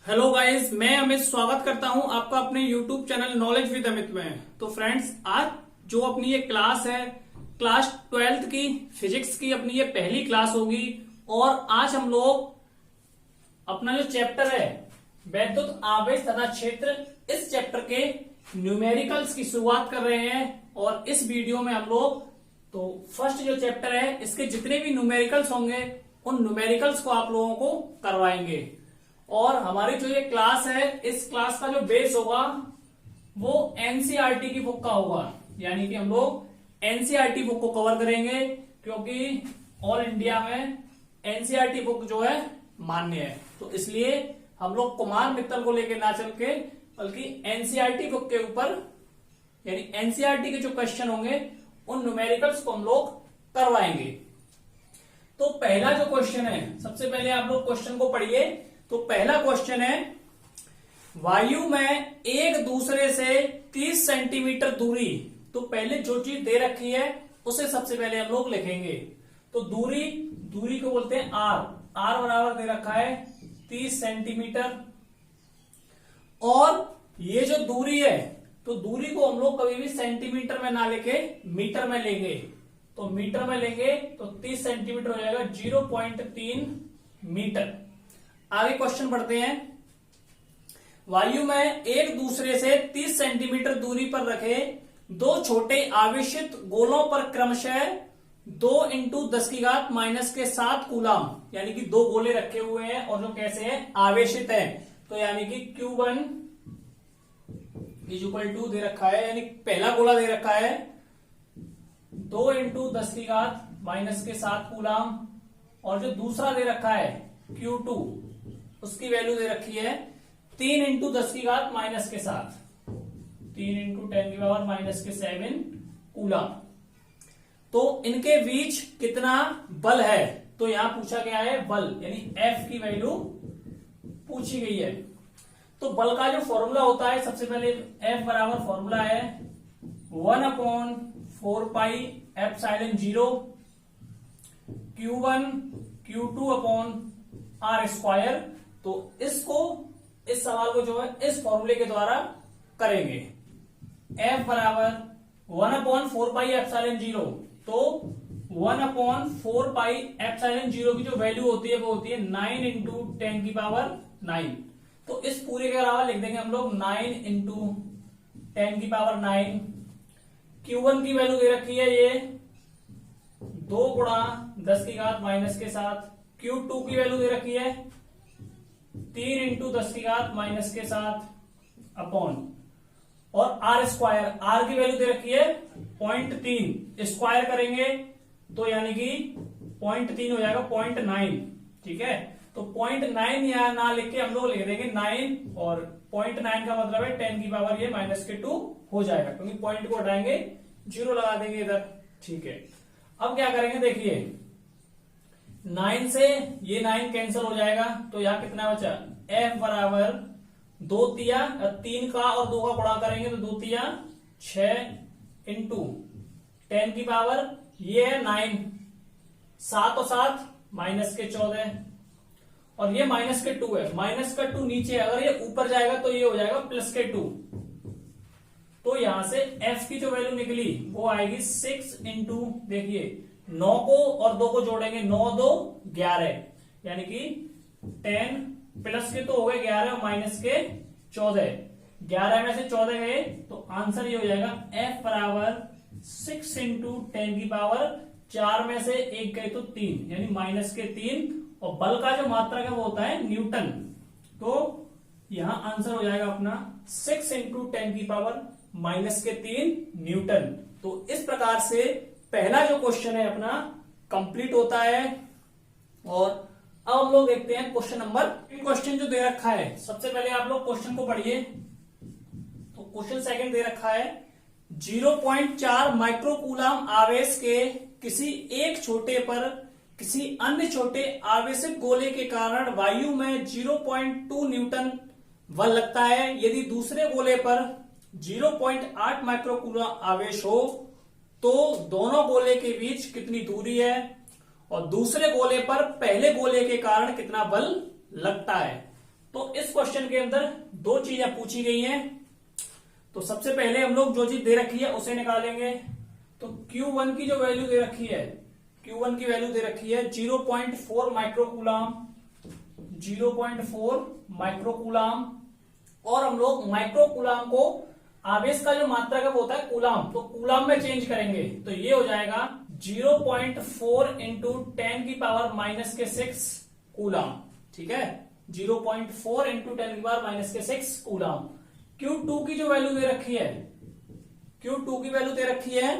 Hello guys, मैं अमित स्वागत करता हूं आपका अपने YouTube channel knowledge with Amit में। तो फ्रेंड्स, आज जो अपनी ये क्लास है, क्लास 12th की फिजिक्स की अपनी ये पहली क्लास होगी। और आज हम लोग अपना जो चैप्टर है वैद्युत आवेश तथा क्षेत्र, इस चैप्टर के न्यूमेरिकल्स की शुरुआत कर रहे हैं। और इस वीडियो में हम लोग तो फर्स्ट जो चैप्टर है, इसके जितने भी न्यूमेरिकल्स होंगे उन न्यूमेरिकल्स को आप लोगों को करवाएंगे। और हमारी जो ये क्लास है, इस क्लास का जो बेस होगा वो एनसीईआरटी की बुक का होगा। यानी कि हम लोग एनसीईआरटी बुक को कवर करेंगे, क्योंकि ऑल इंडिया में एनसीईआरटी बुक जो है मान्य है। तो इसलिए हम लोग कुमार मित्तल को लेकर ना चल के बल्कि एनसीईआरटी बुक के ऊपर, यानी एनसीईआरटी के जो क्वेश्चन होंगे उन न्यूमेरिकल्स को हम लोग करवाएंगे। तो पहला जो क्वेश्चन है, सबसे पहले आप लोग क्वेश्चन को पढ़िए। तो पहला क्वेश्चन है, वायु में एक दूसरे से 30 सेंटीमीटर दूरी। तो पहले जो चीज दे रखी है उसे सबसे पहले हम लोग लिखेंगे। तो दूरी को बोलते हैं आर बराबर दे रखा है 30 सेंटीमीटर। और ये जो दूरी है, तो दूरी को हम लोग कभी भी सेंटीमीटर में ना लेके मीटर में लेंगे। तो मीटर में लेंगे तो 30 सेंटीमीटर हो जाएगा 0.3 मीटर। आगे क्वेश्चन पढ़ते हैं। वायु में एक दूसरे से 30 सेंटीमीटर दूरी पर रखे दो छोटे आवेशित गोलों पर क्रमशः 2 × 10⁻⁻7 कूलाम, यानी कि दो गोले रखे हुए हैं और जो कैसे हैं, आवेशित हैं। तो यानी कि Q1 = दे रखा है, यानी पहला गोला दे रखा है 2 × 10⁻⁻7 कूलाम। और जो दूसरा दे रखा है Q2, उसकी वैल्यू दे रखी है 3 × 10⁻⁻7 3 × 10⁻⁻7 कूलम। तो इनके बीच कितना बल है, तो यहां पूछा गया है बल, यानी F की वैल्यू पूछी गई है। तो बल का जो फॉर्मूला होता है, सबसे पहले F बराबर फॉर्मूला है 1/4πε0 Q1 Q2/r²। तो इस सवाल को जो है इस फॉर्मूले के द्वारा करेंगे। F बराबर 1/4πε0। तो 1/4πε0 की जो वैल्यू होती है वो होती है 9 × 10⁹। तो इस पूरे के अलावा लिख देंगे हम लोग 9 × 10⁹। Q1 की वैल्यू दे रखी है ये 2 × 10⁻⁻7। Q2 की वैल्यू दे रखी है 3 × 10⁻⁻7 अपॉन, और r² की वैल्यू दे रखी है 0.3। स्क्वायर करेंगे तो यानी कि 0.3 हो जाएगा 0.9। ठीक है, तो 0.9 यहां ना लिख के हम लोग लिख देंगे 9, और 0.9 का मतलब है 10⁻⁻2 हो जाएगा, क्योंकि पॉइंट को हटाएंगे 0 लगा देंगे इधर। ठीक है, अब क्या करेंगे, देखिए 9 से ये 9 कैंसिल हो जाएगा, तो यहां कितना बचा, F बराबर 2 तिया 3 का और 2 का गुणा करेंगे तो 2 तिया 6 × 10⁻, ये है 9, 7 और 7 -14, और ये -2 है। -2 नीचे, अगर ये ऊपर जाएगा तो ये हो जाएगा +2। तो यहां से F की जो वैल्यू निकली वो आएगी 6 × देखिए 9 को और 2 को जोड़ेंगे, 9 2 11, यानी कि 10 प्लस के तो हो गए 11 और माइनस के 14। 11 में से 14 गए तो आंसर ये हो जाएगा F बराबर 6 × 10⁻4 में से 1 गए तो 3, यानी -3। और बल का जो मात्रक है वो होता है न्यूटन। तो यहां आंसर हो जाएगा अपना 6 × 10⁻⁻3 न्यूटन। तो इस प्रकार से पहला जो क्वेश्चन है अपना कंप्लीट होता है। और अब हम लोग देखते हैं क्वेश्चन नंबर। क्वेश्चन जो दे रखा है, सबसे पहले आप लोग क्वेश्चन को पढ़िए। तो क्वेश्चन सेकंड दे रखा है, 0.4 माइक्रोकूलम आवेश के किसी एक छोटे पर किसी अन्य छोटे आवेशित गोले के कारण वायु में 0.2 न्यूटन बल लगता है। यदि दूसरे गोले पर 0.8 माइक्रोकूलम आवेश हो तो दोनों गोले के बीच कितनी दूरी है, और दूसरे गोले पर पहले गोले के कारण कितना बल लगता है। तो इस क्वेश्चन के अंदर दो चीजें पूछी गई हैं। तो सबसे पहले हम लोग जो चीज दे रखी है उसे निकालेंगे। तो Q1 की जो वैल्यू दे रखी है, Q1 की वैल्यू दे रखी है 0.4 माइक्रोकूलम, 0.4 माइक्रोकूलम। और हम लोग माइक्रोकूलम को आवेश का जो मात्रक है वो होता है कूलम, तो कूलम में चेंज करेंगे तो ये हो जाएगा 0.4 इंटू 10 की पावर माइनस के 6 कूलम। ठीक है, 0.4 इंटू 10 की पावर माइनस के 6 कूलम। Q2 की जो वैल्यू दे रखी है, Q2 की वैल्यू दे रखी है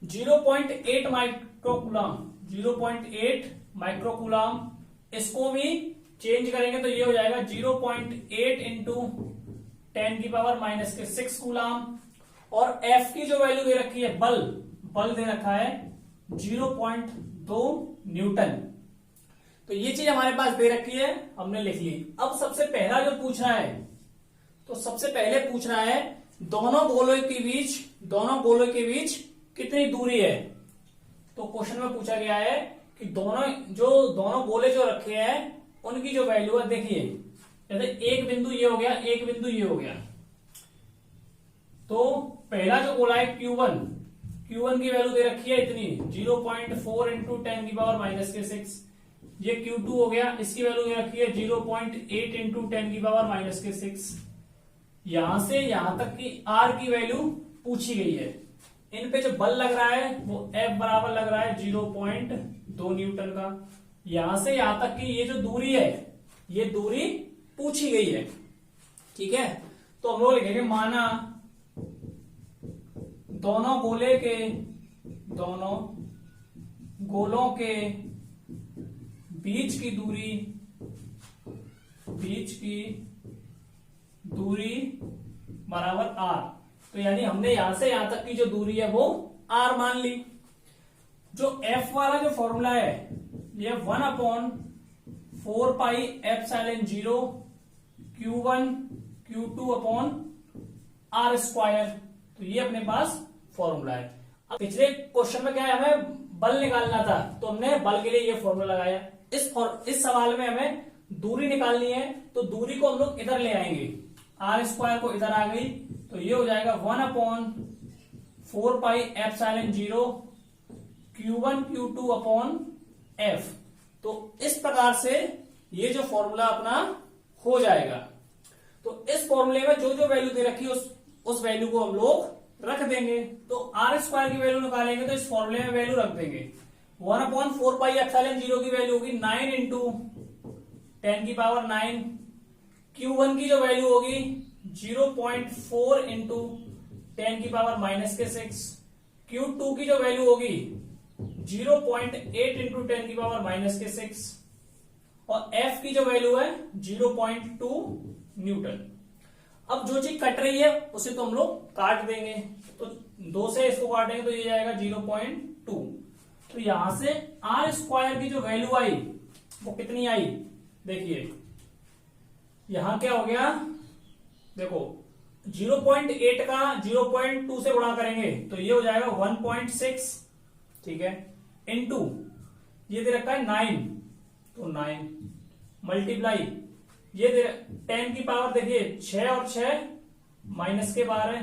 0.8 माइक्रोकूलम, 0.8 माइक्रोकूलम। इसको भी चेंज करेंगे तो ये हो जाएगा 0.8 इंटू 10 की पावर माइनस के 6 कूलम। और F की जो वैल्यू दे रखी है, बल दे रखा है 0.2 न्यूटन। तो ये चीज हमारे पास दे रखी है, हमने लिख ली। अब सबसे पहला जो पूछ रहा है, तो सबसे पहले पूछ रहा है दोनों गोलों के बीच कितनी दूरी है। तो क्वेश्चन में पूछा गया है कि दोनों गोले जो रखे हैं उनकी जो वैल्यू है, देखिए जैसे एक बिंदु ये हो गया, एक बिंदु ये हो गया। तो पहला जो गोला है Q1 की वैल्यू दे रखी है इतनी 0.4 इंटू 10 की पावर माइनस के 6। ये Q2 हो गया, इसकी वैल्यू दे रखी है 0.8 इंटू 10 की पावर माइनस के 6। यहां से यहां तक की R की वैल्यू पूछी गई है। इन पे जो बल लग रहा है वो F बराबर लग रहा है 0.2 न्यूटन का। यहां से यहां तक की ये जो दूरी है, ये दूरी पूछी गई है। ठीक है, तो हम लोग लिखेंगे माना दोनों गोलों के बीच की दूरी बराबर R। तो यानी हमने यहां से यहां तक की जो दूरी है वो R मान ली। जो F वाला जो फॉर्मूला है ये 1/4 pi epsilon 0 Q1 Q2 upon R square. तो ये अपने पास फॉर्मूला है। अब पिछले क्वेश्चन में क्या है, हमें बल निकालना था तो हमने बल के लिए ये फॉर्मूला लगाया। इस सवाल में हमें दूरी निकालनी है, तो दूरी को हम लोग इधर ले आएंगे, R स्क्वायर को इधर आ गई तो ये हो जाएगा 1/4 pi epsilon 0 Q1 Q2 upon F। तो इस प्रकार से ये जो फॉर्मूला अपना हो जाएगा। तो इस फॉर्मूले में जो जो वैल्यू दे रखी है उस वैल्यू को हम लोग रख देंगे। तो R स्क्वायर की वैल्यू निकालेंगे तो इस फॉर्मूले में वैल्यू रख देंगे। 1/4 पाई एप्सिलॉन 0 की वैल्यू होगी 9 इंटू 10 की पावर 9। Q1 की जो वैल्यू होगी 0.4 इंटू 10 की पावर माइनस के 6। Q2 की जो वैल्यू होगी 0.8 इंटू 10 की पावर माइनस के 6। और F की जो वैल्यू है 0.2 न्यूटन। अब जो चीज कट रही है उसे तो हम लोग काट देंगे। तो 2 से इसको काटेंगे तो ये जाएगा 0.2। तो यहां से R स्क्वायर की जो वैल्यू आई वो कितनी आई, देखिए यहां क्या हो गया, देखो 0.8 का 0.2 से गुणा करेंगे तो ये हो जाएगा 1.6। ठीक है, इनटू ये दे रखा है 9, तो 9 मल्टीप्लाई ये दे 10 की पावर, देखिए 6 और 6 माइनस के 12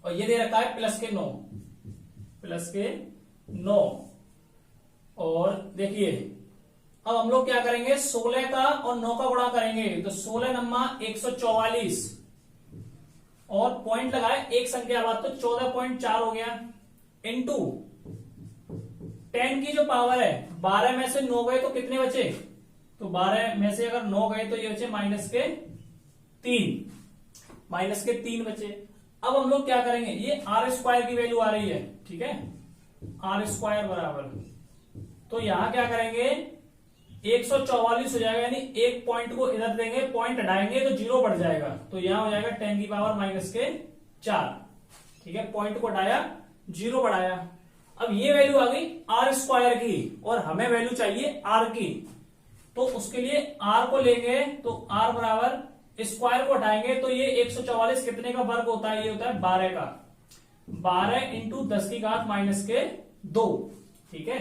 और ये दे रखा है प्लस के 9। और देखिए अब हम लोग क्या करेंगे, 16 का और 9 का गुणा करेंगे तो 16 नम्मा 144 और पॉइंट लगाए एक संख्या बाद तो 14.4 हो गया। इनटू 10 की जो पावर है 12 में से 9 गए तो कितने बचे, तो 12 में से अगर 9 गए तो ये बचे माइनस के 3 बचे। अब हम लोग क्या करेंगे, ये R स्क्वायर की वैल्यू आ रही है, ठीक है, R स्क्वायर बराबर, तो यहां क्या करेंगे 144 हो जाएगा, यानी एक पॉइंट को इधर देंगे, पॉइंट हटाएंगे तो 0 बढ़ जाएगा, तो यहां हो जाएगा 10 की पावर माइनस के 4। ठीक है, पॉइंट को हटाया 0 बढ़ाया। अब ये वैल्यू आ गई R स्क्वायर की और हमें वैल्यू चाहिए R की, तो उसके लिए R को लेंगे तो R बराबर स्क्वायर को हटाएंगे तो ये 144 कितने का वर्ग होता है, ये होता है 12 का, 12 इंटू 10 की घात माइनस के 2। ठीक है,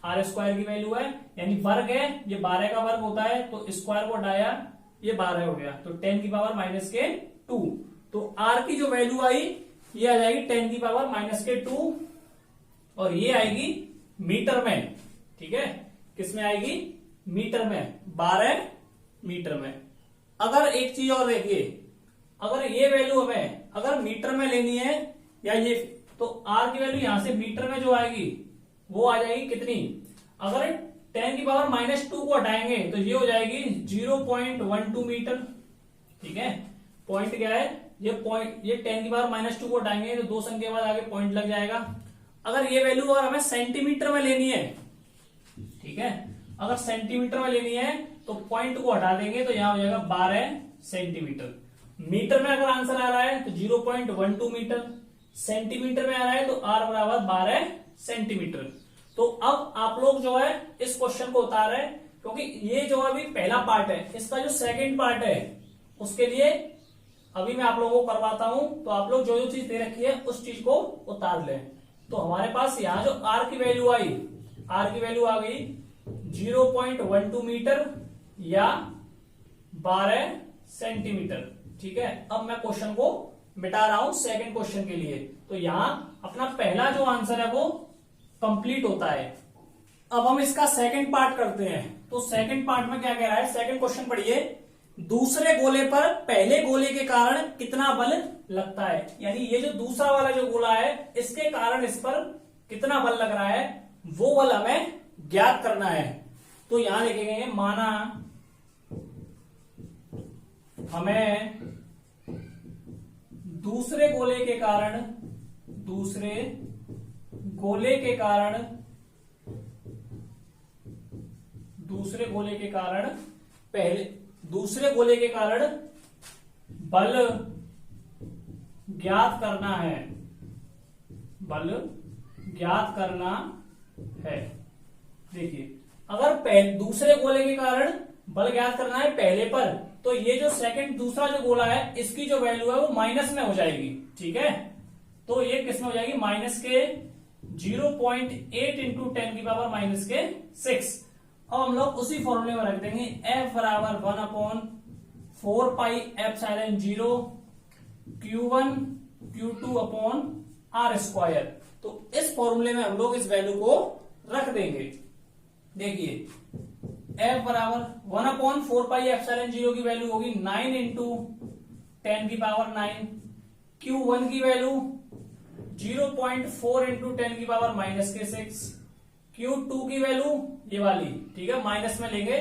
R स्क्वायर की वैल्यू है यानी वर्ग है, ये 12 का वर्ग होता है, तो स्क्वायर को हटाया ये 12 हो गया, तो 10 की पावर माइनस के 2। तो आर की जो वैल्यू आई ये आ जाएगी 10 की पावर माइनस के 2, और ये आएगी मीटर में। ठीक है, किस में आएगी? मीटर में, 12 मीटर में। अगर एक चीज और देखिए, अगर ये वैल्यू हमें अगर मीटर में लेनी है या ये, तो आर की वैल्यू यहां से मीटर में जो आएगी वो आ जाएगी कितनी? अगर 10 की पावर माइनस 2 को हटाएंगे तो ये हो जाएगी 0.12 मीटर। ठीक है, पॉइंट क्या है? ये 10 की पावर माइनस 2 को हटाएंगे तो 2 संख्या बाद आगे पॉइंट लग जाएगा। अगर ये वैल्यू अगर हमें सेंटीमीटर में लेनी है, ठीक है, अगर सेंटीमीटर में लेनी है तो पॉइंट को हटा देंगे तो यहां हो जाएगा 12 सेंटीमीटर। मीटर में अगर आंसर आ रहा है तो 0.12 मीटर, सेंटीमीटर में आ रहा है तो आर बराबर 12 सेंटीमीटर। तो अब आप लोग जो है इस क्वेश्चन को उतार रहे हैं, क्योंकि ये जो अभी पहला पार्ट है, इसका जो सेकंड पार्ट है उसके लिए अभी मैं आप लोगों को करवाता हूं। तो आप लोग जो जो चीज दे रखी है उस चीज को उतार लें। तो हमारे पास यहां जो आर की वैल्यू आई, आर की वैल्यू आ गई 0.12 मीटर या 12 सेंटीमीटर। ठीक है, अब मैं क्वेश्चन को मिटा रहा हूं सेकंड क्वेश्चन के लिए। तो यहां अपना पहला जो आंसर है वो कंप्लीट होता है। अब हम इसका सेकंड पार्ट करते हैं। तो सेकंड पार्ट में क्या कह रहा है? सेकंड क्वेश्चन पढ़िए, दूसरे गोले पर पहले गोले के कारण कितना बल लगता है। यानी ये जो दूसरा वाला जो गोला है इसके कारण इस पर कितना बल लग रहा है वो बल हमें ज्ञात करना है। तो यहां लिखेंगे, माना हमें दूसरे गोले के कारण बल ज्ञात करना है। देखिए, अगर दूसरे गोले के कारण बल ज्ञात करना है पहले पर, तो ये जो सेकंड दूसरा जो गोला है इसकी जो वैल्यू है वो माइनस में हो जाएगी। ठीक है, तो ये किस में हो जाएगी? माइनस के 0.8 इंटू 10 की पावर माइनस के 6। अब हम लोग उसी फॉर्मूले में रख देंगे, F बराबर 1/4 pi epsilon 0 Q1 Q2 upon R square. तो इस फॉर्मूले में हम लोग इस वैल्यू को रख देंगे। देखिए, F बराबर 1/4 पाई एप्सिलॉन 0 की वैल्यू होगी 9 इंटू 10 की पावर 9। Q1 की वैल्यू 0.4 इंटू 10 की पावर माइनस के 6। Q2 की वैल्यू ये वाली, ठीक है, माइनस में लेंगे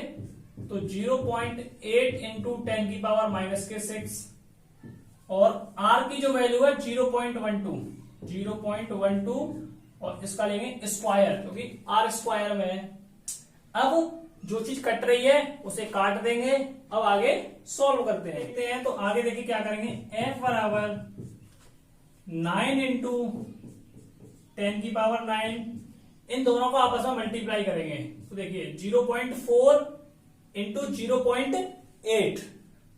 तो 0.8 इंटू 10 की पावर माइनस के 6, और R की जो वैल्यू है 0.12 और इसका लेंगे स्क्वायर, क्योंकि R स्क्वायर में है। अब जो चीज कट रही है उसे काट देंगे। अब आगे सॉल्व करते हैं। तो आगे देखिए क्या करेंगे, F बराबर 9 इंटू 10 की पावर 9, इन दोनों को आपस में मल्टीप्लाई करेंगे। तो देखिए 0.4 इंटू 0.8,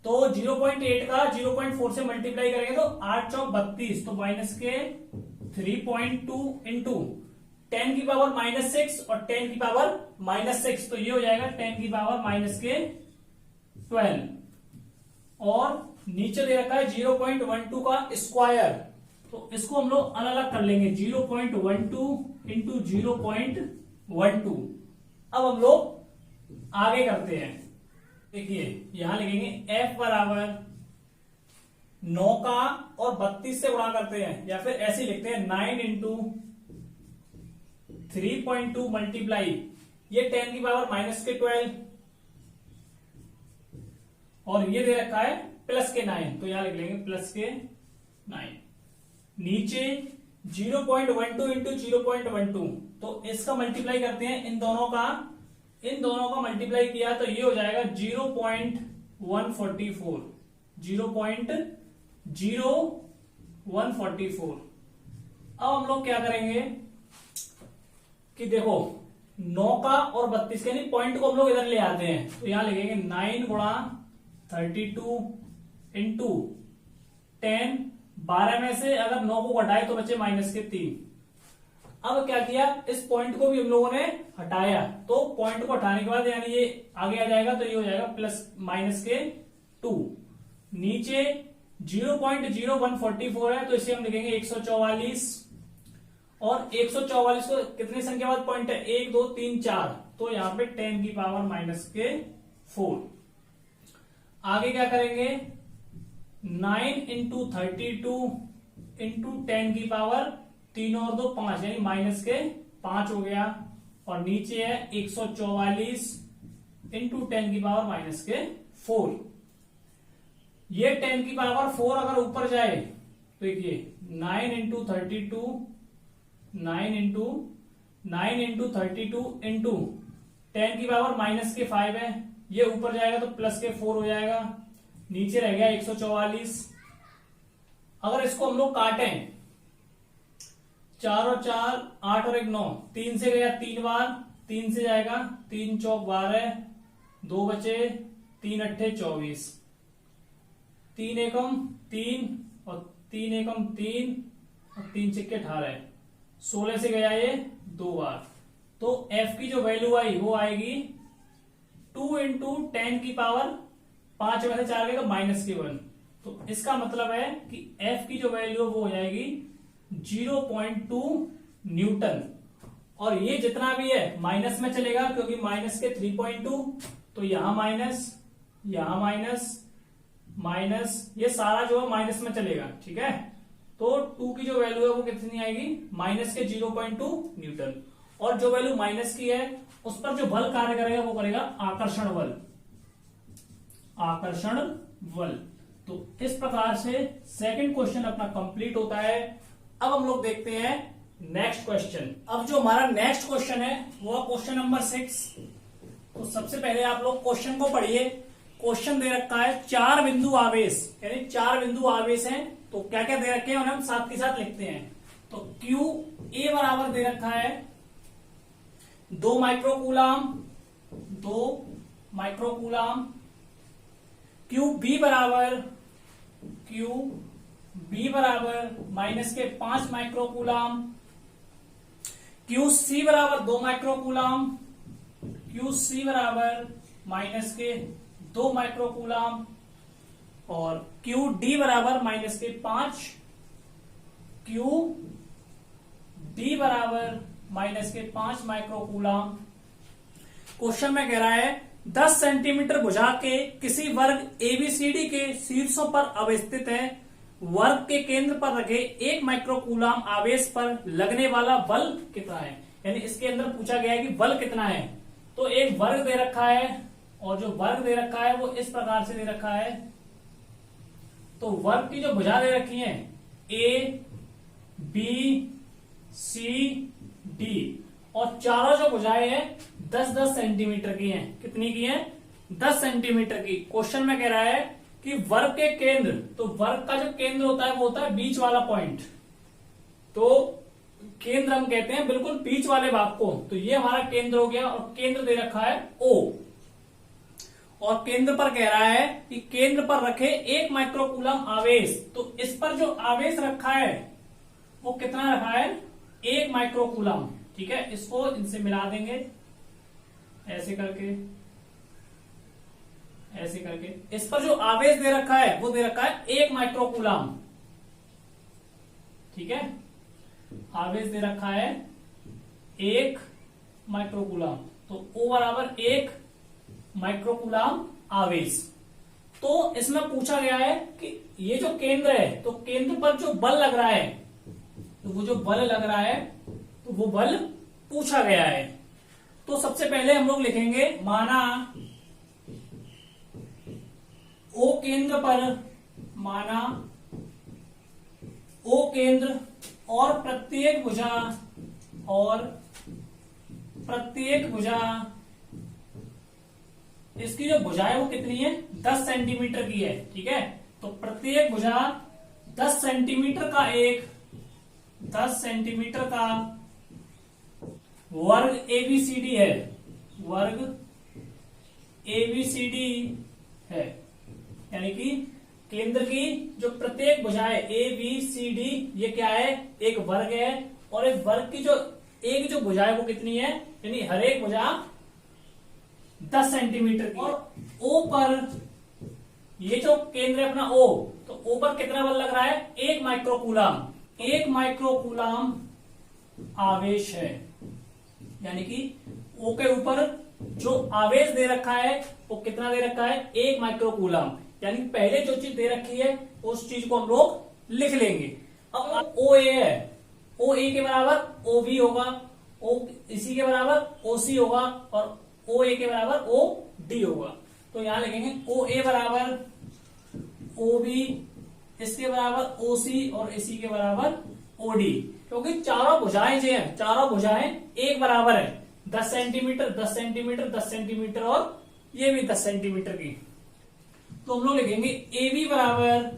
तो 0.8 का 0.4 से मल्टीप्लाई करेंगे तो 8 चौक 32, तो माइनस के 3.2 इंटू 10 की पावर माइनस 6 और 10 की पावर माइनस 6, तो ये हो जाएगा 10 की पावर माइनस के 12, और नीचे दे रखा है 0.12 का स्क्वायर, तो इसको हम लोग अलग अलग कर लेंगे, 0.12 इंटू 0.12। अब हम लोग आगे करते हैं। देखिए यहां लिखेंगे F बराबर 9 का और 32 से गुणा करते हैं, या फिर ऐसे लिखते हैं 9 इंटू 3.2 मल्टीप्लाई ये 10 की पावर माइनस के 12, और ये दे रखा है प्लस के 9, तो यहां लिख लेंगे प्लस के 9। नीचे 0.12 इंटू 0.12, तो इसका मल्टीप्लाई करते हैं इन दोनों का मल्टीप्लाई किया तो ये हो जाएगा 0.144, 0.0144। अब हम लोग क्या करेंगे कि देखो 9 का और 32 के, पॉइंट को हम लोग इधर ले आते हैं, तो यहां लिखेंगे 9 गुणा 32 इंटू 10, 12 में से अगर 9 को घटाए तो बचे माइनस के 3। अब क्या किया, इस पॉइंट को भी हम लोगों ने हटाया, तो पॉइंट को हटाने के बाद यानी ये आगे आ जाएगा, तो ये हो जाएगा प्लस माइनस के टू। नीचे 0.0144 है तो इसे हम लिखेंगे 144, और 144 को कितनी संख्या बाद पॉइंट है, 1 2 3 4, तो यहां पे 10 की पावर -4। आगे क्या करेंगे, 9 इंटू 32 इंटू 10 की पावर 3 और 2 5, यानी -5 हो गया। और नीचे है 144 इंटू 10 की पावर -4। ये 10 की पावर 4 अगर ऊपर जाए तो देखिए 9 इंटू 32, 9 इंटू 32 इंटू 10 की पावर -5 है, ये ऊपर जाएगा तो +4 हो जाएगा। नीचे रह गया 144। अगर इसको हम लोग काटें, 4 और 4 8 और 1 9, 3 से गया 3 बार, 3 से जाएगा 3 चौक 12, 2 बचे, 3 अट्ठे 24, 3 एकम 3 और 3 एकम 3 और 3 सिक्के 18, 16 से गया ये 2 बार। तो f की जो वैल्यू आई वो आएगी 2 इंटू 10 की पावर 5 में से 4 गए तो -1। तो इसका मतलब है कि f की जो वैल्यू वो हो जाएगी 0.2 न्यूटन। और ये जितना भी है माइनस में चलेगा, क्योंकि माइनस के 3.2, तो यहां माइनस, यहां माइनस, ये सारा जो है माइनस में चलेगा, ठीक है। तो 2 की जो वैल्यू है वो कितनी आएगी, माइनस के 0.2 न्यूटन। और जो वैल्यू माइनस की है उस पर जो बल कार्य करेगा वो करेगा आकर्षण बल, आकर्षण बल। तो इस प्रकार से सेकंड क्वेश्चन अपना कंप्लीट होता है। अब हम लोग देखते हैं नेक्स्ट क्वेश्चन। अब जो हमारा नेक्स्ट क्वेश्चन है वो क्वेश्चन नंबर 6। तो सबसे पहले आप लोग क्वेश्चन को पढ़िए। क्वेश्चन दे रखा है 4 बिंदु आवेश, यानी 4 बिंदु आवेश हैं। तो क्या क्या दे रखे हैं उन्हें हम साथ के साथ लिखते हैं। तो क्यू ए बराबर दे रखा है 2 माइक्रोकूलम, 2 माइक्रोकूलम। क्यू बी बराबर -5 माइक्रोकूलम। क्यू सी बराबर 2 माइक्रोकूलम, क्यू सी बराबर -2 माइक्रोकूलम। और क्यू डी बराबर -5, क्यू डी बराबर -5 माइक्रोकूलम। क्वेश्चन में कह रहा है 10 सेंटीमीटर भुजा के किसी वर्ग एबीसीडी के शीर्षों पर अवस्थित है, वर्ग के केंद्र पर रखे 1 माइक्रोकूलम आवेश पर लगने वाला बल कितना है। यानी इसके अंदर पूछा गया है कि बल कितना है। तो एक वर्ग दे रखा है, और जो वर्ग दे रखा है वो इस प्रकार से दे रखा है। तो वर्ग की जो भुजा दे रखी है ए बी सी डी, और चारों जो भुजाएं हैं 10-10 सेंटीमीटर की हैं। कितनी की हैं, 10 सेंटीमीटर की। क्वेश्चन में कह रहा है कि वर्ग के केंद्र, तो वर्ग का जो केंद्र होता है वो होता है बीच वाला पॉइंट। तो केंद्र हम कहते हैं बिल्कुल बीच वाले भाग को। तो ये हमारा केंद्र हो गया, और केंद्र दे रखा है O। और केंद्र पर कह रहा है कि केंद्र पर रखे 1 माइक्रोकूलम आवेश। तो इस पर जो आवेश रखा है वो कितना रखा है, 1 माइक्रोकूलम। ठीक है, इसको इनसे मिला देंगे ऐसे करके, ऐसे करके। इस पर जो आवेश दे रखा है वो दे रखा है 1 माइक्रोकूलम। ठीक है, आवेश दे रखा है 1 माइक्रोकूलम। तो O बराबर 1 माइक्रोकूलम आवेश। तो इसमें पूछा गया है कि ये जो केंद्र है, तो केंद्र पर जो बल लग रहा है, तो वो जो बल लग रहा है तो वो बल पूछा गया है। तो सबसे पहले हम लोग लिखेंगे, माना O केंद्र पर, माना O केंद्र और प्रत्येक भुजा, इसकी जो भुजा है वो कितनी है, 10 सेंटीमीटर की है। ठीक है, तो प्रत्येक भुजा 10 सेंटीमीटर का 10 सेंटीमीटर का वर्ग एबीसीडी है, वर्ग एबीसीडी है। यानी कि केंद्र की जो प्रत्येक भुजा है ए बी सी डी, ये क्या है, एक वर्ग है। और इस वर्ग की जो एक जो भुजा है वो कितनी है, यानी हर एक भुजा 10 सेंटीमीटर की। और ओ पर ये जो केंद्र है अपना O, तो O पर कितना बल लग रहा है? 1 माइक्रोकूलम। 1 माइक्रोकूलम आवेश है, यानी कि O के ऊपर जो आवेश दे रखा है वो कितना दे रखा है? 1 माइक्रोकूलम। यानी पहले जो चीज दे रखी है उस चीज को हम लोग लिख लेंगे। अब OA है, OA के बराबर OB होगा, O इसी के बराबर OC होगा और OA के बराबर OD होगा। तो यहां लिखेंगे OA बराबर OB, इसके बराबर OC और इसी के बराबर OD, क्योंकि चारों भुजाएं जो है, चारों भुजाएं एक बराबर है, 10 सेंटीमीटर 10 सेंटीमीटर 10 सेंटीमीटर और ये भी 10 सेंटीमीटर की। तो हम लोग लिखेंगे AB बराबर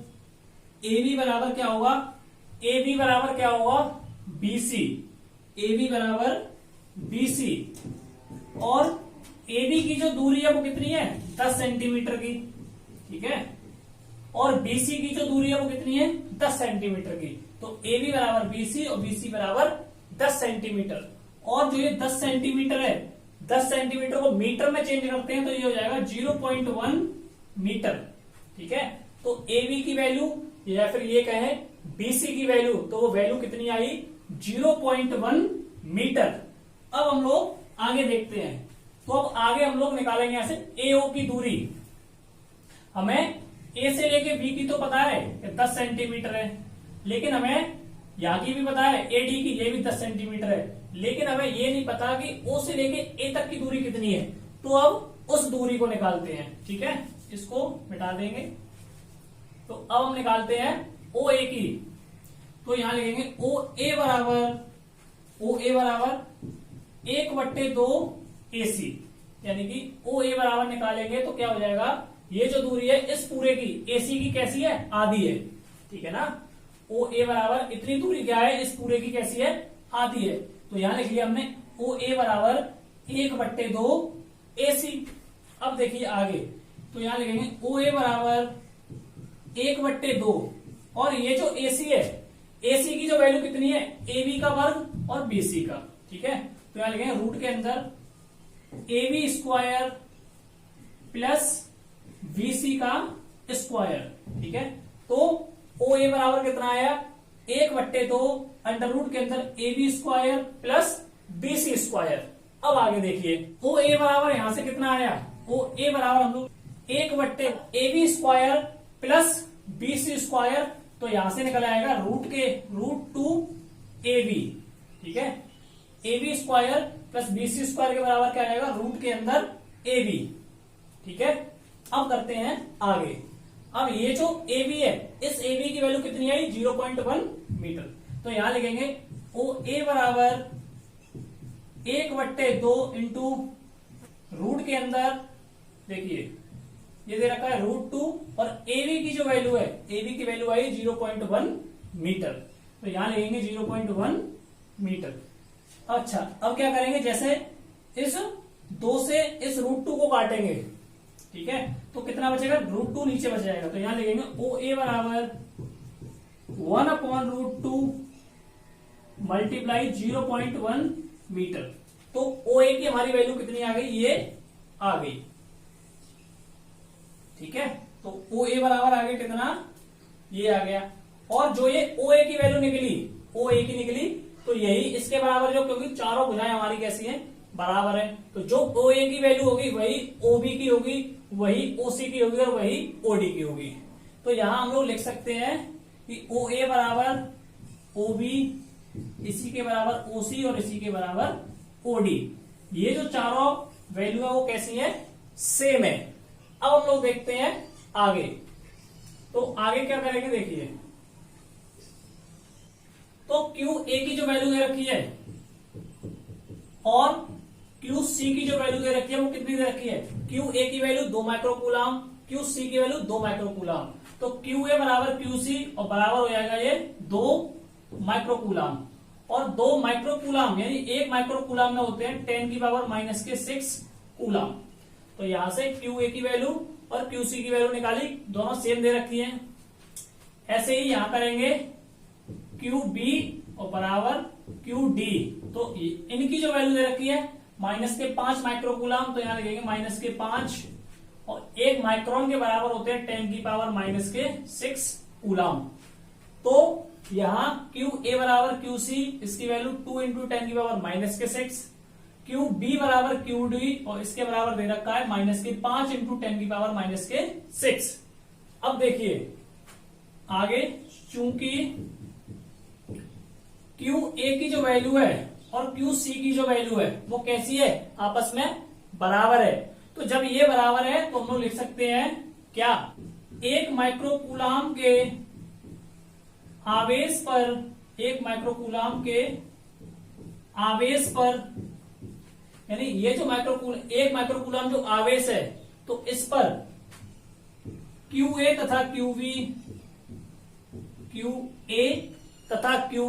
क्या होगा? AB बराबर क्या होगा? BC। AB बराबर BC और AB की जो दूरी है वो कितनी है? 10 सेंटीमीटर की, ठीक है। और BC की जो दूरी है वो कितनी है? 10 सेंटीमीटर की। तो AB बराबर BC और BC बराबर 10 सेंटीमीटर। और जो ये 10 सेंटीमीटर है, 10 सेंटीमीटर को मीटर में चेंज करते हैं तो ये हो जाएगा 0.1 मीटर, ठीक है। तो AB की वैल्यू या फिर ये कहें BC की वैल्यू, तो वो वैल्यू कितनी आई? 0.1 मीटर। अब हम लोग आगे देखते हैं। तो अब आगे हम लोग निकालेंगे यहां से AO की दूरी। हमें A से लेके B की तो पता है कि 10 सेंटीमीटर है, लेकिन हमें यहाँ की भी पता है AD की, ये भी 10 सेंटीमीटर है, लेकिन हमें ये नहीं पता कि O से लेके A तक की दूरी कितनी है। तो अब उस दूरी को निकालते हैं, ठीक है। इसको मिटा देंगे। तो अब हम निकालते हैं OA की। तो यहां लिखेंगे OA बराबर 1/2 AC, यानी कि OA बराबर निकालेंगे तो क्या हो जाएगा? ये जो दूरी है इस पूरे की, AC की कैसी है? आधी है, ठीक है ना। OA बराबर इतनी दूरी क्या है? इस पूरे की कैसी है? आधी है। तो यहां लिख लिया हमने OA बराबर 1/2 AC। अब देखिए आगे, तो यहां लिखेंगे OA बराबर 1/2 और ये जो AC है, AC की जो वैल्यू कितनी है? AB का वर्ग और BC का, ठीक है। तो यहां लिखेंगे रूट के अंदर AB स्क्वायर प्लस BC का स्क्वायर, ठीक है। तो OA बराबर कितना आया? 1/2 अंडर रूट के अंदर AB square plus BC square. अब आगे देखिए OA बराबर यहां से कितना आया? OA बराबर हम लोग 1/AB square plus BC square, तो यहां से निकल आएगा √2 AB, ठीक है। AB square plus BC square के बराबर क्या आएगा? रूट के अंदर AB, ठीक है। अब करते हैं आगे। अब ये जो AB है, इस AB की वैल्यू कितनी आई? 0.1 मीटर। तो यहां लिखेंगे OA बराबर 1/2 इंटू रूट के अंदर, देखिए ये दे रखा है √2 और AB की जो वैल्यू है, AB की वैल्यू आई 0.1 मीटर। तो यहां लिखेंगे 0.1 मीटर। अच्छा, अब क्या करेंगे? जैसे इस 2 से इस √2 को काटेंगे, ठीक है, तो कितना बचेगा? √2 नीचे बच जाएगा। तो यहां लिखेंगे OA बराबर 1/√2 मल्टीप्लाई 0.1 मीटर। तो OA की हमारी वैल्यू कितनी आ गई? ये आ गई, ठीक है। तो OA बराबर आ गया कितना? ये आ गया। और जो ये OA की वैल्यू निकली, OA की निकली, तो यही इसके बराबर, जो क्योंकि चारों भुजाएं हमारी कैसी हैं? बराबर है। तो जो OA की वैल्यू होगी वही OB की होगी, वही OC की होगी और वही OD की होगी। तो यहां हम लोग लिख सकते हैं कि OA बराबर OB, इसी के बराबर OC और इसी के बराबर OD। ये जो चारों वैल्यू है वो कैसी है? सेम है। अब हम लोग देखते हैं आगे। तो आगे क्या करेंगे? देखिए, तो QA की जो वैल्यू दे रखी है और QC की जो वैल्यू दे रखी है वो कितनी दे रखी है? QA की वैल्यू 2 माइक्रोकूलम, QC की वैल्यू 2 माइक्रोकूलम। तो QA बराबर QC और बराबर हो जाएगा ये 2 माइक्रोकूलम। और 2 माइक्रोकूलम यानी 1 माइक्रोकूलम में होते हैं 10⁻⁶ कूलम। तो यहां से QA की वैल्यू और QC की वैल्यू निकाली, दोनों सेम दे रखी है। ऐसे ही यहां करेंगे QB और बराबर QD। तो इनकी जो वैल्यू दे रखी है -5 माइक्रोकूलम, तो यहां लिखेंगे -5 और 1 माइक्रोन के बराबर होते हैं 10⁻⁻6 कूलम। तो यहां क्यू ए बराबर क्यू सी, इसकी वैल्यू 2 × 10⁻⁻6, क्यू बी बराबर क्यू डी और इसके बराबर दे रखा है -5 × 10⁻⁻6। अब देखिए आगे, चूंकि क्यू ए की जो वैल्यू है और क्यू सी की जो वैल्यू है वो कैसी है, आपस में बराबर है। तो जब ये बराबर है तो हम लोग लिख सकते हैं क्या, 1 माइक्रोकूलम के आवेश पर, 1 माइक्रोकूलम के आवेश पर, यानी ये जो 1 माइक्रोकूलम जो आवेश है, तो इस पर क्यू ए तथा क्यू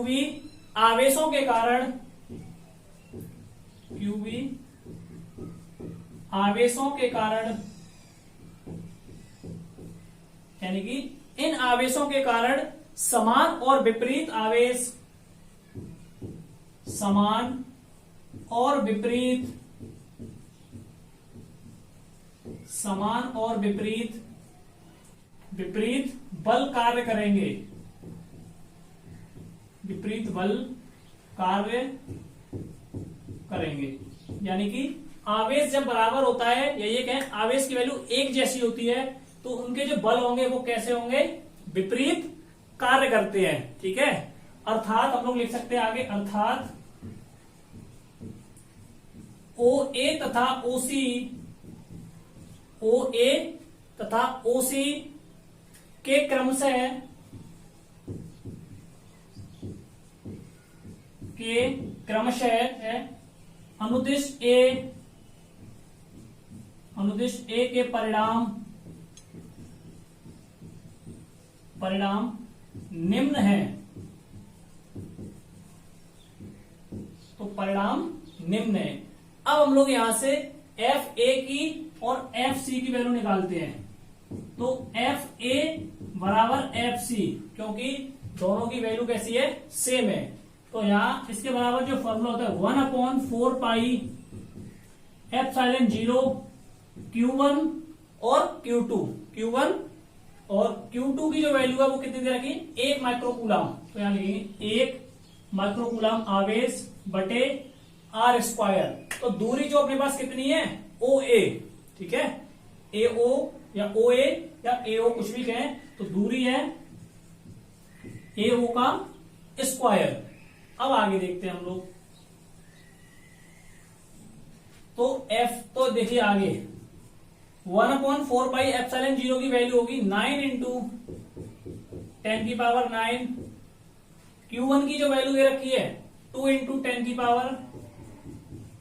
बी आवेशों के कारण, यानी कि इन आवेशों के कारण समान और विपरीत आवेश, विपरीत बल कार्य करेंगे, यानी कि आवेश जब बराबर होता है, या ये कहें आवेश की वैल्यू एक जैसी होती है, तो उनके जो बल होंगे वो कैसे होंगे, विपरीत कार्य करते हैं। ठीक है, अर्थात हम लोग लिख सकते हैं आगे, अर्थात ओ ए तथा ओसी के क्रमशः अनुदिश ए के परिणाम निम्न है। तो परिणाम निम्न है। अब हम लोग यहां से एफ ए की और एफ सी की वैल्यू निकालते हैं। तो एफ ए बराबर एफ सी, क्योंकि दोनों की वैल्यू कैसी है, सेम है। तो यहां इसके बराबर जो फॉर्मूला होता है 1/4 पाई ε0 Q1 और Q1 और Q2 की जो वैल्यू है वो कितनी दे रखी, 1 माइक्रोकूलम। तो यहां लिखेंगे 1 माइक्रोकूलम आवेश बटे r²। तो दूरी जो अपने पास कितनी है, OA। ठीक है, AO या OA या AO कुछ भी कहें, तो दूरी है AO का स्क्वायर। अब आगे देखते हैं हम लोग। तो देखिए आगे 1/4 पाई ε0 की वैल्यू होगी 9 × 10⁹। Q1 की जो वैल्यू दे रखी है 2 ×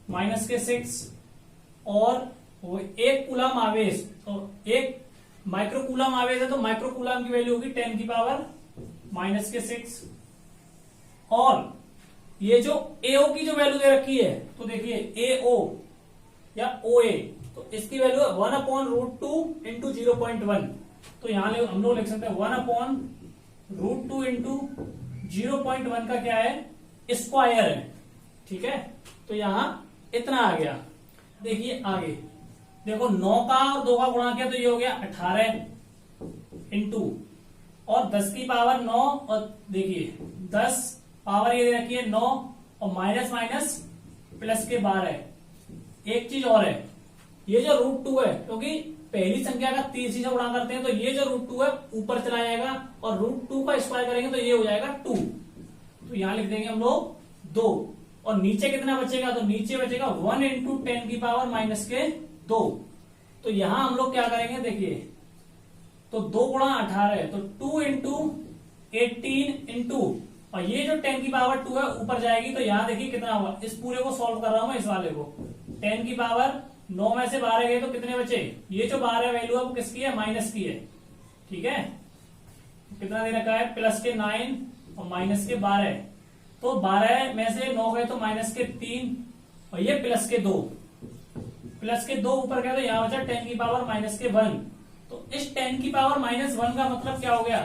10⁻⁻6 और वो 1 कूलम आवेश, तो 1 माइक्रोकूलम आवेश है, तो माइक्रोकूलम की वैल्यू होगी 10⁻⁻6। और ये जो AO की जो वैल्यू दे रखी है, तो देखिए AO या OA, तो इसकी वैल्यू है 1/√2 × 0.1। तो यहां हम लोग लिख सकते हैं 1/√2 × 0.1 का क्या है, स्क्वायर है। ठीक है, तो यहां इतना आ गया। देखिए आगे, देखो 9 का और 2 का गुणा किया तो ये हो गया 18 इंटू और 10 की पावर 9, और देखिए 10 पावर ये रखी है 9 और माइनस प्लस के 12। एक चीज और है, ये जो √2 है, क्योंकि पहली संख्या का तीसरी से गुणा करते हैं, तो ये जो √2 है ऊपर चला जाएगा और √2 का स्क्वायर करेंगे तो ये हो जाएगा 2। तो यहां लिख देंगे हम लोग 2, और नीचे कितना बचेगा, तो नीचे बचेगा 1 × 10⁻⁻2। तो यहां हम लोग क्या करेंगे, देखिए तो 2 × 18 है, तो 2 × 18 इंटू, और ये जो 10⁻2 है ऊपर जाएगी, तो यहां देखिए कितना हुआ। इस पूरे को सॉल्व कर रहा हूं मैं, इस वाले को 10⁻9 में से 12 गए तो कितने बचे, ये जो 12 वैल्यू है वो किसकी है, माइनस की है। ठीक है, कितना दे रखा है, प्लस के 9 और माइनस के 12। तो 12 में से 9 गए तो माइनस के 3 और ये प्लस के 2 ऊपर गया, तो यहां बचा 10⁻⁻1। तो इस 10⁻⁻1 का मतलब क्या हो गया,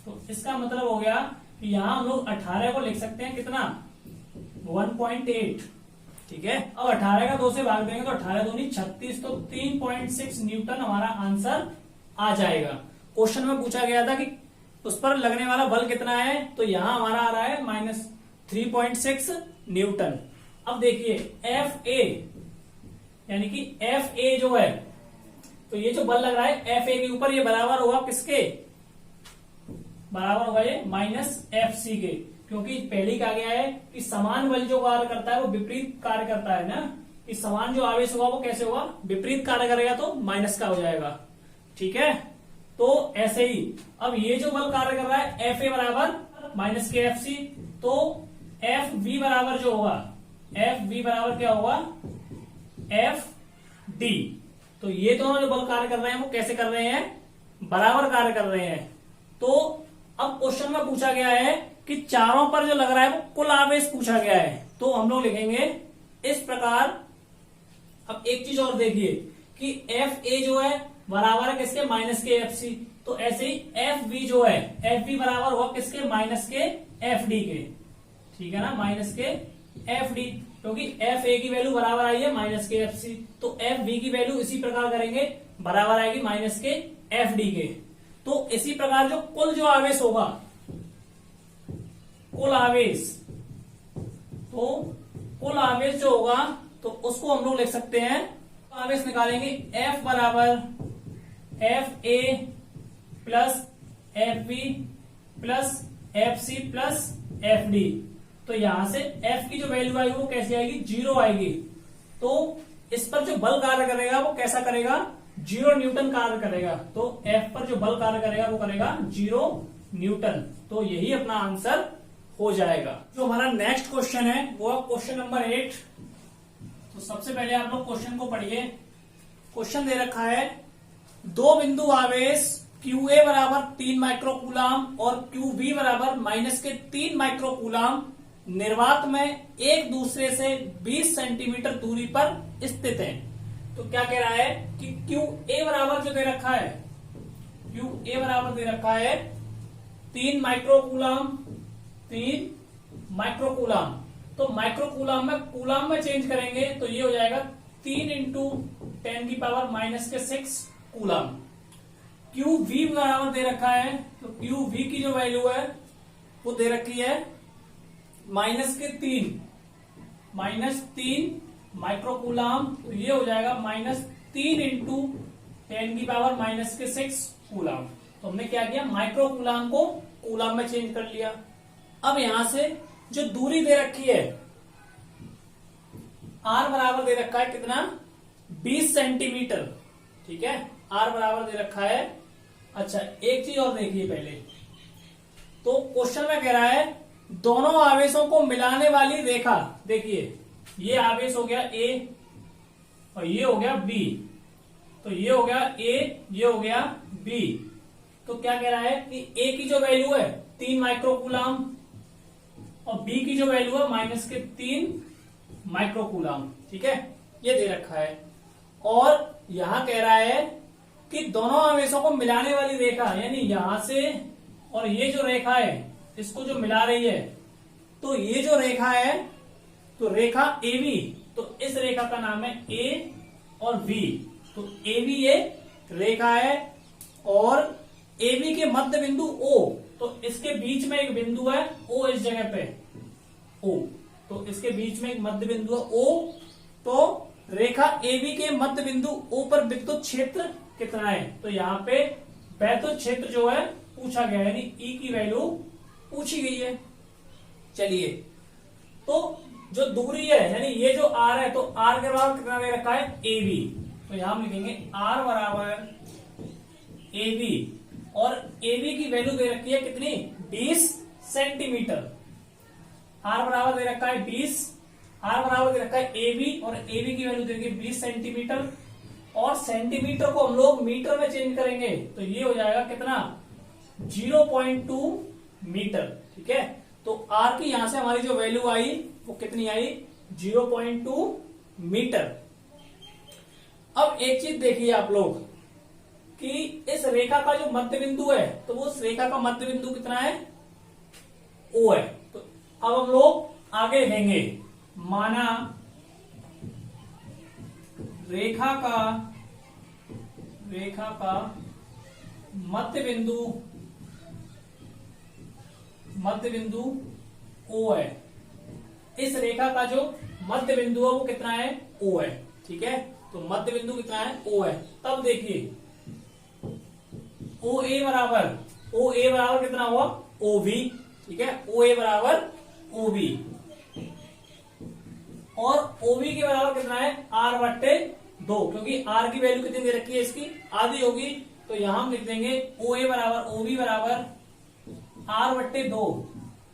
तो इसका मतलब हो गया कि यहां हम लोग 18 को लिख सकते हैं कितना, 1.8। ठीक है। अब 18 का 2 से भाग देंगे तो 18 दूनी 36, तो 3.6 न्यूटन हमारा आंसर आ जाएगा। क्वेश्चन में पूछा गया था कि उस पर लगने वाला बल कितना है, तो यहां हमारा आ रहा है -3.6 न्यूटन। अब देखिए एफ ए, यानी कि एफ ए जो है, तो ये जो बल लग रहा है एफ ए के ऊपर, ये बराबर होगा किसके, बराबर होगा ये -FC के, क्योंकि पहले कहा गया है कि समान बल जो कार्य करता है वो विपरीत कार्य करता है ना, कि समान जो आवेश होगा वो कैसे होगा, विपरीत कार्य करेगा, तो माइनस का हो जाएगा। ठीक है, तो ऐसे ही अब ये जो बल कार्य कर रहा है एफ ए बराबर -KFC, तो एफ बी बराबर जो होगा, एफ बी बराबर क्या होगा, एफ डी। तो ये दोनों जो बल कार्य कर रहे हैं वो कैसे कर रहे हैं, बराबर कार्य कर रहे हैं। तो अब क्वेश्चन में पूछा गया है कि चारों पर जो लग रहा है वो कुल आवेश पूछा गया है, तो हम लोग लिखेंगे इस प्रकार। अब एक चीज और देखिए कि एफ ए जो है बराबर है किसके, -KFC, तो ऐसे ही एफ बी जो है, एफ बी बराबर होगा किसके, -KFD के। ठीक है ना, -KFD, क्योंकि एफ ए की वैल्यू बराबर आई है -KFC, तो एफ बी की वैल्यू इसी प्रकार करेंगे, बराबर आएगी -KFD के। तो इसी प्रकार जो कुल जो आवेश होगा, कुल आवेश, तो कुल आवेश जो होगा तो उसको हम लोग लिख सकते हैं, आवेश निकालेंगे F बराबर FA plus FB plus FC plus FD। तो यहां से F की जो वैल्यू आएगी वो कैसी आएगी, 0 आएगी। तो इस पर जो बल कार्य करेगा वो कैसा करेगा, 0 न्यूटन कार्य करेगा। तो F पर जो बल कार्य करेगा वो करेगा 0 न्यूटन। तो यही अपना आंसर हो जाएगा। जो हमारा नेक्स्ट क्वेश्चन है वो है क्वेश्चन नंबर 8। तो सबसे पहले आप लोग क्वेश्चन को पढ़िए। क्वेश्चन दे रखा है, दो बिंदु आवेश QA बराबर 3 माइक्रोकूलाम और QB बराबर -3 माइक्रोकूलाम निर्वात में एक दूसरे से 20 सेंटीमीटर दूरी पर स्थित हैं। तो क्या कह रहा है कि QA बराबर जो दे रखा है, QA बराबर दे रखा है 3 माइक्रोकूलाम, 3 माइक्रोकूलाम। तो माइक्रोकूलाम में कूलाम में चेंज करेंगे तो ये हो जाएगा 3 × 10⁻⁻6 कूलाम। QV बराबर दे रखा है, तो QV की जो वैल्यू है वो दे रखी है -3 माइक्रोकूलाम। तो ये हो जाएगा -3 × 10⁻⁻6 कूलाम। तो हमने क्या किया, माइक्रोकूलाम को कूलाम में चेंज कर लिया। अब यहां से जो दूरी दे रखी है R बराबर दे रखा है कितना, 20 सेंटीमीटर। ठीक है, R बराबर दे रखा है। अच्छा एक चीज और देखिए पहले, तो क्वेश्चन में कह रहा है दोनों आवेशों को मिलाने वाली रेखा, देखिए ये आवेश हो गया A और ये हो गया B, तो ये हो गया A, ये हो गया B। तो क्या कह रहा है कि A की जो वैल्यू है 3 माइक्रोकूलाम और B की जो वैल्यू है -3 माइक्रोकूलाम। ठीक है, ये दे रखा है। और यहां कह रहा है कि दोनों आवेशों को मिलाने वाली रेखा, यानी यहां से और ये जो रेखा है इसको जो मिला रही है, तो ये जो रेखा है तो रेखा AB, तो इस रेखा का नाम है A और B। तो AB ये रेखा है और AB के मध्य बिंदु O, तो इसके बीच में एक बिंदु है O, इस जगह पे O, तो इसके बीच में एक मध्य बिंदु है O। तो रेखा AB के मध्य बिंदु O पर विद्युत क्षेत्र कितना है, तो यहाँ पे वैद्युत क्षेत्र जो है पूछा गया है, यानी E की वैल्यू पूछी गई है। चलिए, तो जो दूरी है यानी ये जो R है, तो R के बराबर कितना दे रखा है, AB। तो यहां हम लिखेंगे R बराबर AB और AB की वैल्यू दे रखी है कितनी, 20 सेंटीमीटर। R बराबर दे रखा है 20, R बराबर दे रखा है AB और AB की वैल्यू देंगे 20 सेंटीमीटर। और सेंटीमीटर को हम लोग मीटर में चेंज करेंगे तो ये हो जाएगा कितना, 0.2 मीटर। ठीक है, तो R की यहां से हमारी जो वैल्यू आई वो कितनी आई, 0.2 मीटर। अब एक चीज देखिए आप लोग कि इस रेखा का जो मध्य बिंदु है, तो वो उस रेखा का मध्य बिंदु कितना है, O है। तो अब हम लोग आगे देंगे, माना रेखा का मध्य बिंदु O है। इस रेखा का जो मध्य बिंदु है वो कितना है? O है। ठीक है, तो मध्य बिंदु कितना है? O है। तब देखिए OA बराबर कितना हुआ? OB। ठीक है, OA बराबर OB और OB के बराबर कितना है? R/2, क्योंकि R की वैल्यू कितनी दे रखी है? इसकी आधी होगी। तो यहां हम लिख देंगे OA बराबर OB बराबर R/2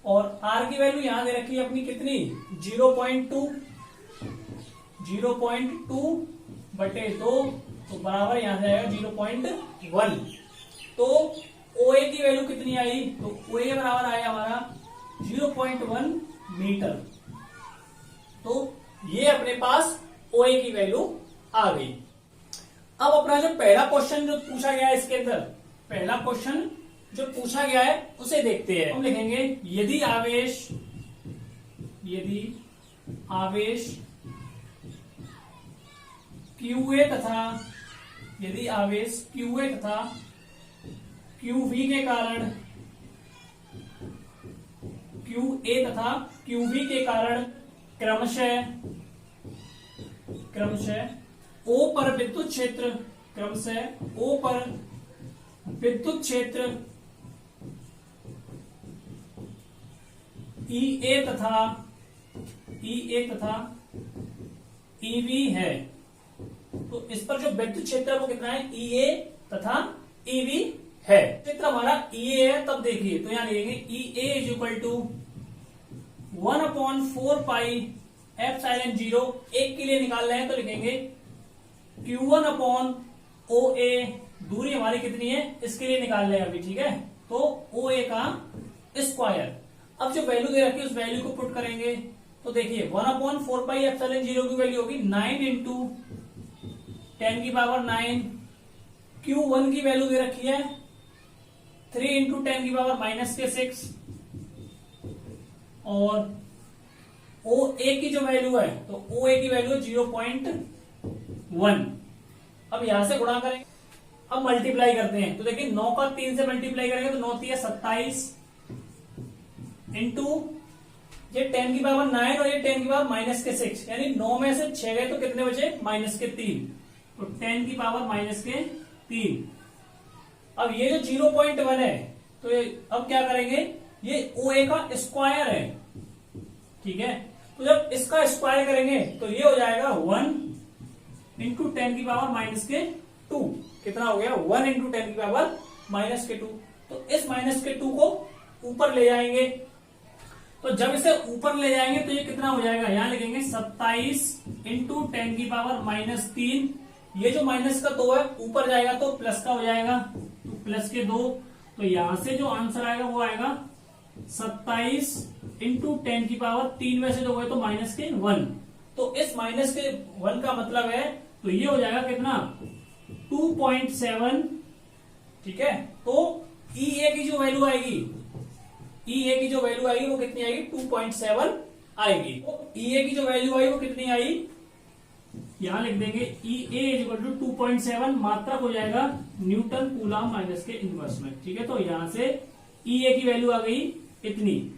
और R की वैल्यू यहां दे रखी है अपनी कितनी? 0.2 तो बराबर यहां से आएगा 0.1। तो OA की वैल्यू कितनी आई? तो OA बराबर आया हमारा 0.1 मीटर। तो ये अपने पास OA की वैल्यू आ गई। अब अपना जो पहला क्वेश्चन जो पूछा गया है इसके अंदर, पहला क्वेश्चन जो पूछा गया है उसे देखते हैं। हम लिखेंगे यदि आवेश QA तथा QV के कारण QA तथा QV के कारण क्रमशः O पर विद्युत क्षेत्र EA तथा EV है। तो इस पर जो विद्युत क्षेत्र है वो कितना है? EA तथा EV है। क्षेत्र हमारा EA है। तब देखिए तो यहां लिखेंगे EA इज इक्वल टू 1/4πε0। एक के लिए निकाल रहे हैं तो लिखेंगे Q1/OA। दूरी हमारी कितनी है? इसके लिए निकाल रहे हैं अभी। ठीक है, तो OA का स्क्वायर। अब जो वैल्यू दे रखी है उस वैल्यू को पुट करेंगे तो देखिए 1/4πε0 की वैल्यू होगी 9 इंटू 10⁻9। Q1 की वैल्यू दे रखी है 3 इंटू 10⁻⁻6 और OA की जो वैल्यू है तो OA की वैल्यू है 0.1। अब यहां से गुणा करेंगे, अब मल्टीप्लाई करते हैं तो देखिए 9 का 3 से मल्टीप्लाई करेंगे तो 9 3 27 इंटू ये 10⁻9 और ये 10⁻⁻6, यानी 9 में से 6 गए तो कितने बचे? -3। तो 10⁻⁻3। अब ये जो 0.1 है तो अब क्या करेंगे? ये OA का स्क्वायर है। ठीक है, तो जब इसका स्क्वायर करेंगे तो ये हो जाएगा 1 इंटू 10⁻⁻2। कितना हो गया? 1 इंटू 10⁻⁻2। तो इस -2 को ऊपर ले जाएंगे। तो जब इसे ऊपर ले जाएंगे तो ये कितना हो जाएगा? यहां लिखेंगे 27 इंटू 10⁻⁻3। ये जो माइनस का 2 है ऊपर जाएगा तो प्लस का हो जाएगा, तो प्लस के 2। तो यहां से जो आंसर आएगा वो आएगा 27 इंटू 10⁻3 में से 2 गए तो -1। तो इस -1 का मतलब है तो ये हो जाएगा कितना? 2.7। ठीक है, तो EA की जो वैल्यू आएगी वो कितनी आएगी? 2.7 आएगी। तो EA की जो वैल्यू आई वो कितनी आई? यहां लिख देंगे EA इज इक्वल टू 2.7। मात्रक हो जाएगा न्यूटन कूलम माइनस के इनवर्स में। ठीक है, तो यहां से EA की वैल्यू आ गई इतनी।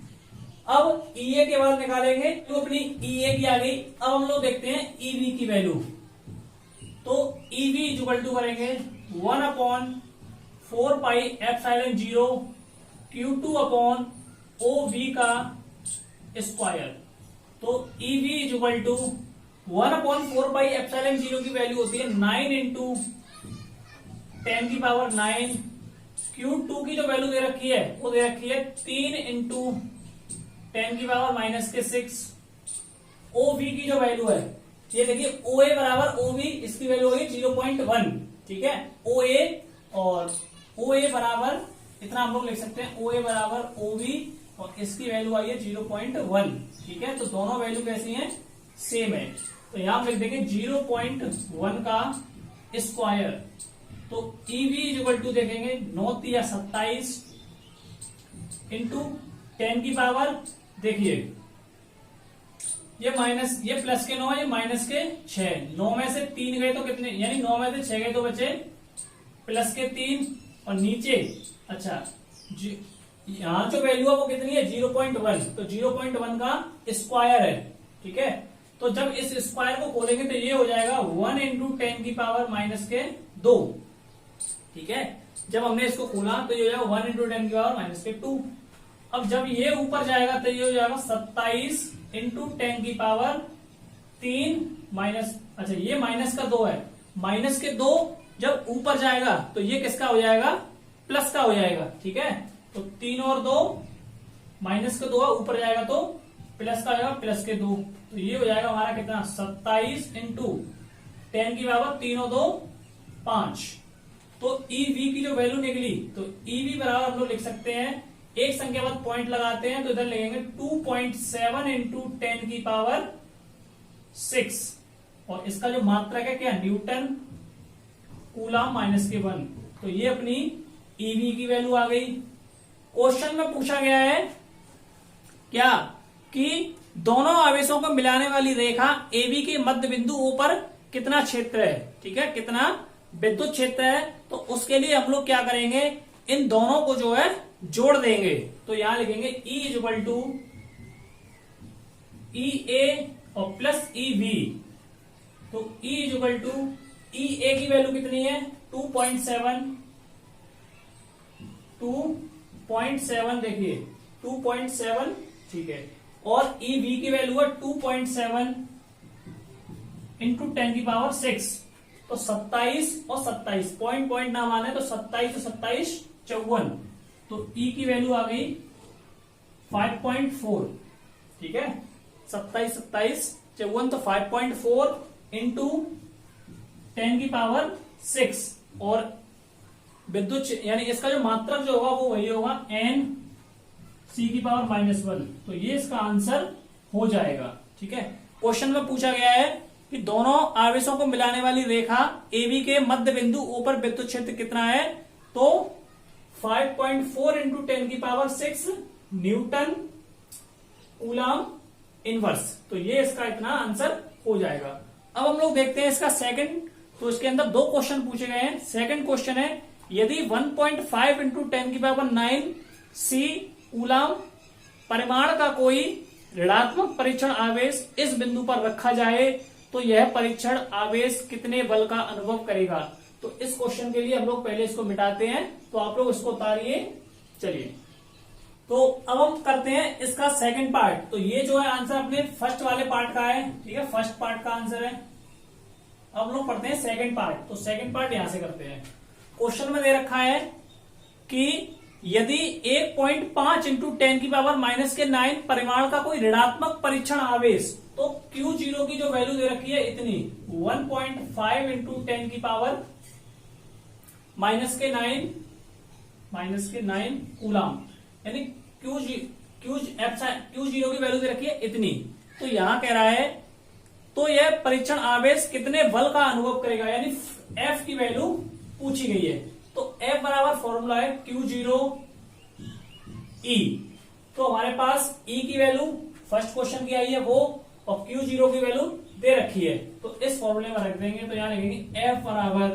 अब EA के बाद निकालेंगे तो अपनी EA की आ गई। अब हम लोग देखते हैं EV की वैल्यू। तो EV इज इक्वल टू करेंगे 1/4πε0 Q2/OV का स्क्वायर। तो EV इज इक्वल टू 1/4πε0 की वैल्यू होती है 9 इंटू 10⁻9। Q2 की जो वैल्यू दे रखी है वो दे रखी है 3 इंटू 10⁻⁻6। OV की जो वैल्यू है ये देखिए OA बराबर OV, इसकी वैल्यू होगी 0.1। ठीक है, OA और OA बराबर इतना हम लोग लिख सकते हैं, OA बराबर OV और इसकी वैल्यू आई है 0.1। ठीक है, तो दोनों वैल्यू कैसी हैं? सेम है। तो यहां हम लिख देंगे 0.1 का स्क्वायर। तो EV इज इक्वल टू देखेंगे 9 या 27 इंटू 10 की पावर देखिए ये प्लस के 9 है, ये माइनस के 6। 9 में से 3 गए तो कितने, यानी 9 में से 6 गए तो बचे प्लस के 3 और नीचे अच्छा यहाँ जो वैल्यू है वो कितनी है 0.1, तो 0.1 का स्क्वायर है। ठीक है, तो जब इस स्क्वायर को खोलेंगे तो ये हो जाएगा 1 इंटू 10 की पावर माइनस के 2। ठीक है, जब हमने इसको खोला तो ये हो जाएगा 1 इंटू 10 की पावर माइनस के 2। अब जब ये ऊपर जाएगा तो ये हो जाएगा 27 इंटू 10 की पावर 3 माइनस, अच्छा ये माइनस का 2 है, माइनस के 2 जब ऊपर जाएगा तो ये किसका हो जाएगा, प्लस का हो जाएगा। ठीक है, तो 3 और 2 माइनस का 2 ऊपर जाएगा तो प्लस का हो जाएगा, प्लस के 2, तो ये हो जाएगा हमारा कितना 27 इंटू 10 की पावर 3 और 2 5। तो ईवी की जो वैल्यू निकली, तो ईवी बराबर हम लोग लिख सकते हैं, एक संख्या बाद पॉइंट लगाते हैं तो इधर लिखेंगे 2.7 इंटू 10 की पावर 6, और इसका जो मात्रक है क्या न्यूटन कूलम माइनस के 1, तो ये अपनी ईवी की वैल्यू आ गई। क्वेश्चन में पूछा गया है क्या कि दोनों आवेशों को मिलाने वाली रेखा एबी के मध्य बिंदु O पर कितना क्षेत्र है। ठीक है, कितना विद्युत क्षेत्र है, तो उसके लिए हम लोग क्या करेंगे, इन दोनों को जो है जोड़ देंगे। तो यहां लिखेंगे E इक्वल टू ई ए और प्लस ई बी, तो E इक्वल टू ई ए की वैल्यू कितनी है 2.7 देखिए 2.7। ठीक है, और ई बी की वैल्यू है 2.7 इंटू 10 की पावर 6, तो 27 और 27 पॉइंट ना माने तो 27 और 27 54, तो ई की वैल्यू आ गई 5.4। ठीक है, 27 27 54, तो 5.4 इंटू 10 की पावर 6, और विद्युत यानी इसका जो मात्रक जो होगा वो वही होगा n c की पावर -1, तो ये इसका आंसर हो जाएगा। ठीक है, क्वेश्चन में पूछा गया है कि दोनों आवेशों को मिलाने वाली रेखा AB के मध्य बिंदु O पर विद्युत क्षेत्र कितना है, तो 5.4 इंटू 10 की पावर 6 न्यूटन कूलम इनवर्स, तो ये इसका इतना आंसर हो जाएगा। अब हम लोग देखते हैं इसका सेकंड, तो इसके अंदर 2 क्वेश्चन पूछे गए हैं। सेकंड क्वेश्चन है, यदि 1.5 इंटू 10 की पावर 9 C कूलम परिमाण का कोई ऋणात्मक परीक्षण आवेश इस बिंदु पर रखा जाए तो यह परीक्षण आवेश कितने बल का अनुभव करेगा। तो इस क्वेश्चन के लिए हम लोग पहले इसको मिटाते हैं, तो आप लोग इसको उतारिए। चलिए, तो अब हम करते हैं इसका सेकंड पार्ट। तो ये जो है आंसर अपने फर्स्ट वाले पार्ट का है। ठीक है, फर्स्ट पार्ट का आंसर है। अब हम लोग पढ़ते हैं सेकंड पार्ट, तो सेकंड पार्ट यहां से करते हैं। क्वेश्चन में दे रखा है कि यदि 1.5 इंटू 10 की पावर माइनस के 9 परिमाण का कोई ऋणात्मक परीक्षण आवेश, तो Q0 की जो वैल्यू दे रखी है इतनी 1.5 इंटू 10 की पावर माइनस के 9 कूलम, यानी Q0 की वैल्यू दे रखी है इतनी। तो यहां कह रहा है तो यह परीक्षण आवेश कितने बल का अनुभव करेगा, यानी F की वैल्यू पूछी गई है। तो F बराबर फॉर्मूला है Q0 E, तो हमारे पास E की वैल्यू फर्स्ट क्वेश्चन की आई है वो, और Q0 की वैल्यू दे रखी है, तो इस फॉर्मूले में रख देंगे। तो यहां लिखेंगे F बराबर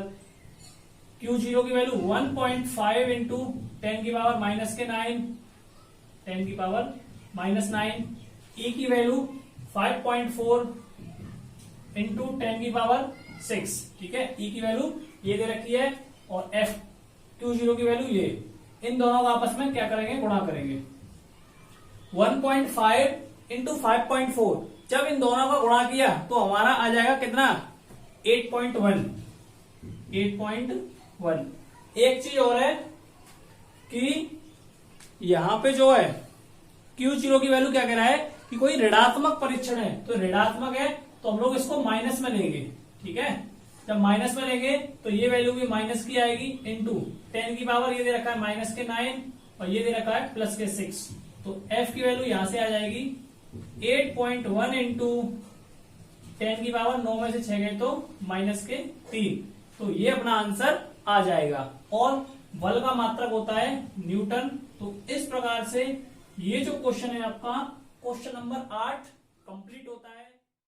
Q0 की वैल्यू 1.5 इंटू 10 की पावर माइनस के 9, 10 की पावर -9, E की वैल्यू 5.4 इंटू 10 की पावर 6। ठीक है, E की वैल्यू ये दे रखी है, और F Q0 की वैल्यू ये, इन दोनों को आपस में क्या करेंगे, गुणा करेंगे। 1.5 इंटू 5.4, जब इन दोनों का गुणा किया तो हमारा आ जाएगा कितना 8.1। एक चीज और है कि यहां पे जो है Q0 की वैल्यू क्या कह रहा है कि कोई ऋणात्मक परीक्षण है, तो ऋणात्मक है तो हम लोग इसको माइनस में लेंगे। ठीक है, जब माइनस में लेंगे तो ये वैल्यू भी माइनस की आएगी, इंटू 10 की पावर ये दे रखा है माइनस के 9 और ये दे रखा है प्लस के 6, तो F की वैल्यू यहां से आ जाएगी 8.1 इंटू 10 की पावर 9 में से 6 गए तो माइनस के 3, तो ये अपना आंसर आ जाएगा। और बल का मात्रक होता है न्यूटन। तो इस प्रकार से ये जो क्वेश्चन है आपका क्वेश्चन नंबर 8 कंप्लीट होता